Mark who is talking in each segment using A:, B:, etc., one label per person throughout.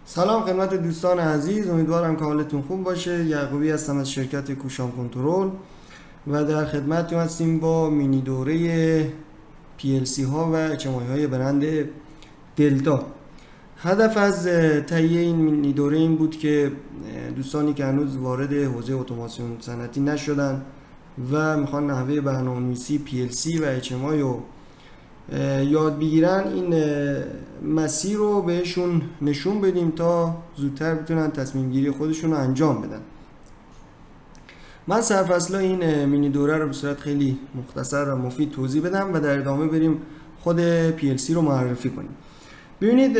A: سلام خدمت دوستان عزیز، امیدوارم که حالتون خوب باشه. یعقوبی هستم از شرکت کوشان کنترل و در خدمتتون هستیم با مینی دوره PLC ها و HMI های برند دلتا. هدف از تهیه این مینی دوره این بود که دوستانی که هنوز وارد حوزه اتوماسیون صنعتی نشدن و میخوان نحوه برنامه‌نویسی PLC و HMI رو یاد بگیرن، این مسیر رو بهشون نشون بدیم تا زودتر بتونن تصمیم گیری خودشون رو انجام بدن. من سرفصل این مینی دوره رو به صورت خیلی مختصر و مفید توضیح بدم و در ادامه بریم خود PLC رو معرفی کنیم. ببینید،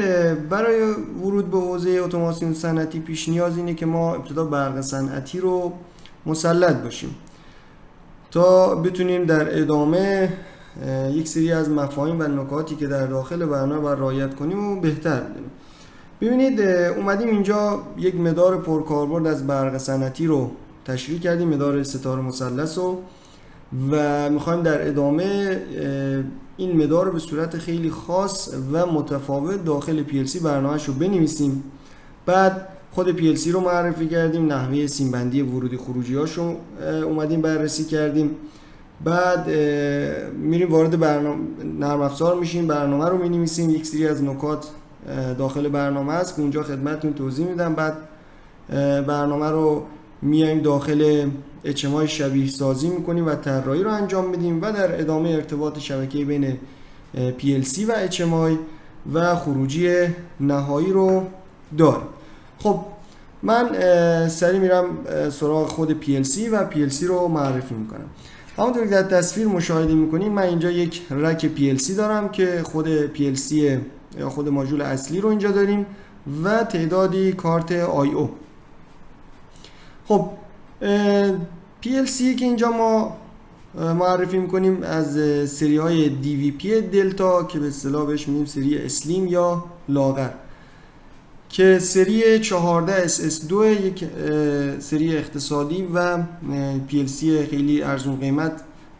A: برای ورود به حوزه اتوماسیون صنعتی پیش نیاز اینه که ما ابتدا برق صنعتی رو مسلط باشیم تا بتونیم در ادامه یک سری از مفاهیم و نکاتی که در داخل برنامه باید رعایت کنیم و بهتر بدونیم. ببینید، اومدیم اینجا یک مدار پرکاربرد از برق صنعتی رو تشریح کردیم، مدار ستاره مثلث رو، و میخوایم در ادامه این مدار رو به صورت خیلی خاص و متفاوت داخل PLC برنامه‌اش رو بنویسیم. بعد خود PLC رو معرفی کردیم، نحوه سیمبندی ورودی خروجی هاشو اومدیم بررسی کردیم. بعد میریم وارد برنامه نرم افزار میشیم، برنامه رو مینویسیم، یک سری از نکات داخل برنامه هست که اونجا خدمتتون توضیح میدم. بعد برنامه رو میایم داخل HMI شبیه سازی میکنیم و طراحی رو انجام میدیم و در ادامه ارتباط شبکه بین PLC و HMI و خروجی نهایی رو داریم. خب من سریع میرم سراغ خود PLC و PLC رو معرفی میکنم. همونطور که در تصویر مشاهده میکنید، من اینجا یک رک PLC دارم که خود PLC یا خود ماژول اصلی رو اینجا داریم و تعدادی کارت I/O. خب PLC که اینجا ما معرفی میکنیم از سری های DVP دلتا که به اصطلاح بهش میگیم سری اسلیم یا لاغر، که سری 14 SS2 یک سری اقتصادی و PLC خیلی ارزون قیمت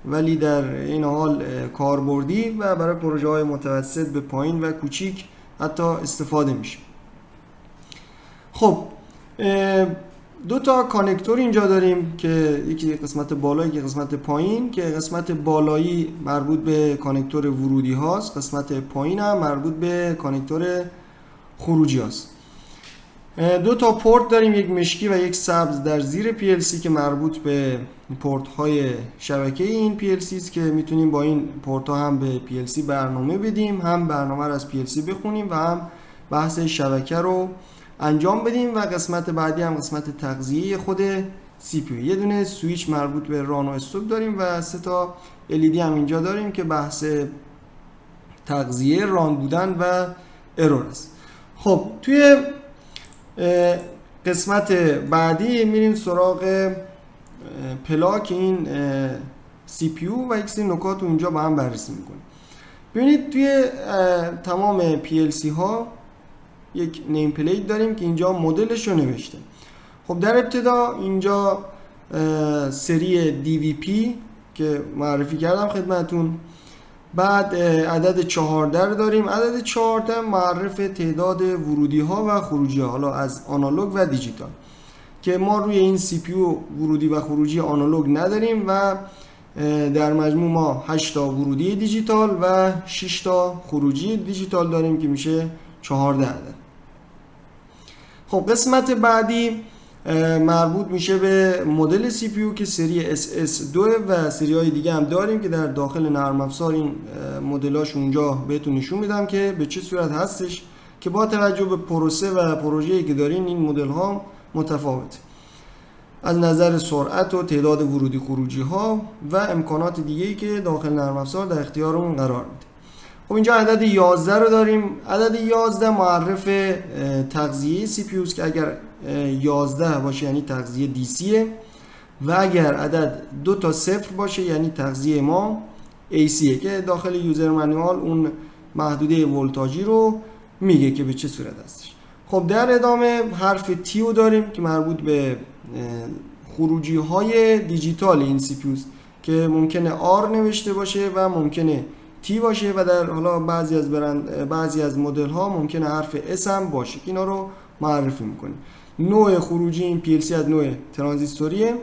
A: ولی در این حال کاربردی و برای پروژه های متوسط به پایین و کوچیک حتی استفاده میشه. خب دو تا کانکتور اینجا داریم که یکی قسمت بالا یکی قسمت پایین، که قسمت بالایی مربوط به کانکتور ورودی هاست، قسمت پایین هم مربوط به کانکتور خروجی هاست. دو تا پورت داریم، یک مشکی و یک سبز در زیر PLC که مربوط به پورت های شبکه این PLC است که میتونیم با این پورت ها هم به PLC برنامه بدیم، هم برنامه رو از PLC بخونیم و هم بحث شبکه رو انجام بدیم. و قسمت بعدی هم قسمت تغذیه خود CPU. یه دونه سویچ مربوط به ران و استوب داریم و 3 تا LED هم اینجا داریم که بحث تغذیه، ران بودن و ارور است. خب توی قسمت بعدی میریم سراغ پلاک این CPU و یک سری نکات رو اینجا با هم بررسی میکنیم. ببینید توی تمام PLC ها یک نیم پلیت داریم که اینجا مدلش رو نوشته. خب در ابتدا اینجا سری DVP که معرفی کردم خدمتون، بعد عدد 14 رو داریم. عدد 14 معرف تعداد ورودی ها و خروجی ها، حالا از آنالوگ و دیجیتال، که ما روی این CPU ورودی و خروجی آنالوگ نداریم و در مجموع ما 8 تا ورودی دیجیتال و 6 تا خروجی دیجیتال داریم که میشه 14 عدد. خب قسمت بعدی مربوط میشه به مدل CPU که سری SS2 و سری های دیگه هم داریم که در داخل نرم افزار این مدلاش اونجا بهتون نشون میدم که به چه صورت هستش، که با توجه به پروسه و پروژه‌ای که دارین این مدل ها متفاوته از نظر سرعت و تعداد ورودی خروجی ها و امکانات دیگه‌ای که داخل نرم افزار در اختیارمون قرار میده. خب اینجا عدد 11 رو داریم. عدد 11 معرف تغذیه CPU که اگر 11 باشه یعنی تغذیه DC و اگر عدد 2 تا 0 باشه یعنی تغذیه ما AC که داخل یوزر مانیوال اون محدوده ولتاژی رو میگه که به چه صورت هستش. خب در ادامه حرف T رو داریم که مربوط به خروجی های دیجیتال این CPU که ممکنه R نوشته باشه و ممکنه T باشه و در حالا بعضی از مدل ها ممکنه حرف S هم باشه. اینا رو معرفی میکنیم. نوع خروجی این PLC از نوع ترانزیستوریه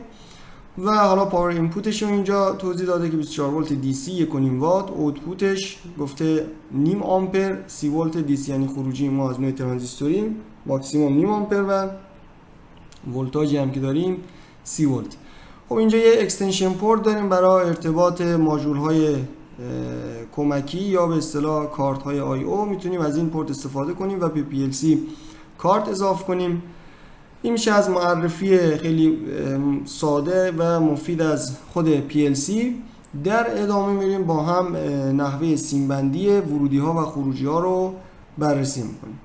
A: و حالا پاور اینپوتش رو اینجا توضیح داده که 24 ولت DC 1.5 وات، اوتپوتش گفته نیم آمپر، 30 ولت DC یعنی خروجی ما از نوع ترانزیستوری ماکسیموم نیم آمپر و ولتاژی هم که داریم 30 ولت. خب اینجا یه اکستنشن پورت داریم برای ارتباط ماژول های کمکی یا به اصطلاح کارت های I/O. میتونیم از این پورت استفاده کنیم و به PLC کارت اضافه کنیم. این میشه از معرفی خیلی ساده و مفید از خود PLC. در ادامه میریم با هم نحوه سیمبندی ورودی ها و خروجی ها رو بررسی میکنیم.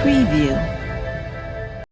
B: Preview.